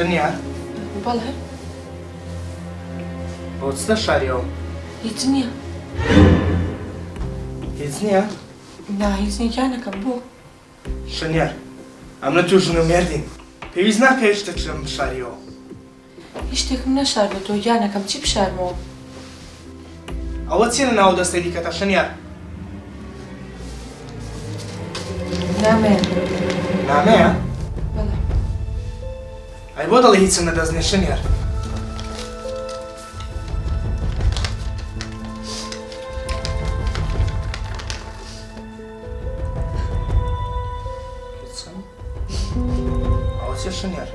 شنیار بەڵێ بۆ چتە شاریەوە هیچ نییە هیچ نییە نا هیچ نیکانەکەم بۆ شنیار ئەمە توو ژن و مێردین پێویست ناکە هیچ شتێکم بشاریەوە هیچ شتێکم نەشاردەوە گیانەکەم چی بشارمەوە ئەوە چی لە ناو دەستەی دیکەتە شنیار نامەیە نامەیە بەڵێ ئەی بۆ دەڵێ هیچم نەدەستنێ شنیار ئەوە چێ شنیار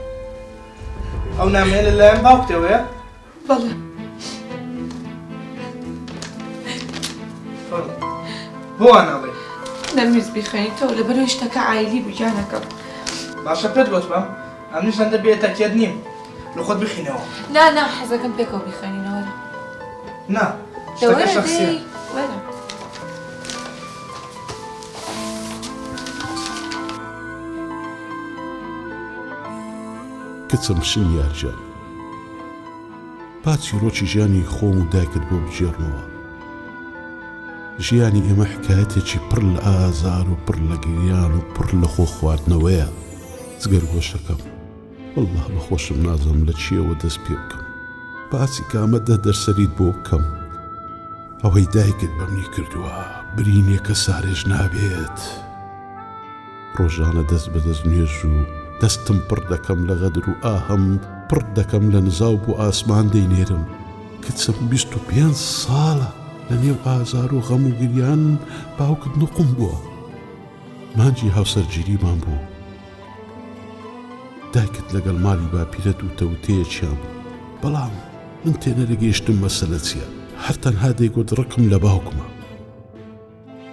ئەو نامەیە لەلایەن باوکتەوەیە بەڵێ بۆ واناڵێ نەمویست بیخوێنیتەوە لەبەرەوەی شتەکە عایلی بوو گیانەکەم باشە پێت گوتمە ئەم نیشانەدە بێتەکێت نیم لە خۆت بخینەوە نا حەزەکەم پێکەوە بیخوێنینەوە نا شتەکە شەخسیە وەرە کچم شنیارجان با چیرۆکی ژیانی خۆم و دایکت بۆ بجێڕنەوە ژیانی ئێمە حکایەتێکی پڕ لە ئازار و پڕ لە گریان و پڕ لە خۆ خواردنەوەیە جگەر گۆشەکەم وەڵڵا بەخۆشم نازەم لە چیەوە دەست پێ بکەم باسی کامەدە دەرسەریت بۆ بکەم ئەوەی دایکت بەمنی کردووە برینێکە سارێژ نابێت ڕۆژانە دەست بەدەست نوێژ و دەستم پڕ دەکەم لە غەدر و ئاهەم پڕ دەکەم لە نزاو بۆ ئاسمان دەینێرم کچم 25 ساڵە لە نێو ئازار و غەم و گریان باوکت نقم بووە مانجی هاوسەرگیریمان بوو دایکت لەگەڵ ماڵی باپیرەت و تەوتەیەکیان بەڵام من تێنەرەگەیشتم مەسەلە چییە هەر تەنها دەیگوت ڕقم لە باوکمە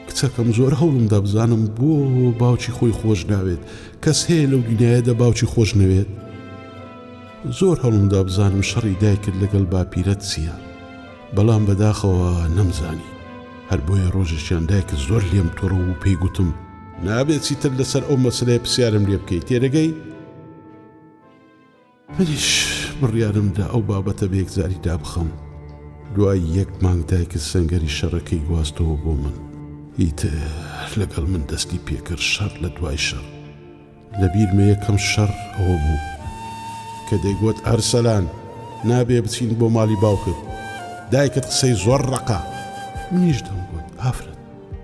کچەکەم زۆر هەوڵمدا بزانم بۆ باوکی خۆی خۆش ناوێت کەس هەیە لەو دنیایەدا باوکی خۆش نەوێت زۆر هەوڵمدا بزانم شەڕی دایکت لەگەڵ باپیرەت چییە بەڵام بەداخەوە نەمزانی هەر بۆیە ڕۆژێکیان دایکت زۆر لێم تۆڕە و پێی گوتم نابێت چیتر لەسەر ئەو مەسەلەیە پرسیارم لێ بکەیت تێدەگەی منیش بڕیارمدا ئەو بابەتە بە یەکجاری دابخەم دوای 1 مانگ دایکت سەنگەری شەڕەکەی گواستەوە بۆ من ئیتر لەگەڵ من دەستی پێکرد شەڕ لە دوای شەڕ لەبیرمە یەکەم شەڕ ئەوە بوو کە دەیگوت ئەرسەلان نابێ بچین بۆ ماڵی باوکت دایکت قسەی زۆر ڕقا منیش دەمگوت ئافرەت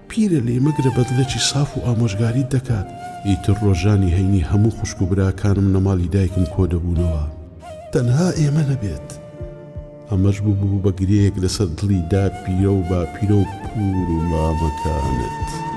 پیرە لێ مەگرە بەدلەکی ساف و ئامۆژگاریت دەکات ئیتر ڕۆژانی هەینی هەموو خوشک و براکانم نەماڵی دایکم کۆ دەبوونەوە تەنها ئێمە نەبێت ئەمەش بوو بە گرەیەک لەسەر دڵی داپیرە و باپیرە و پور و مامەکانت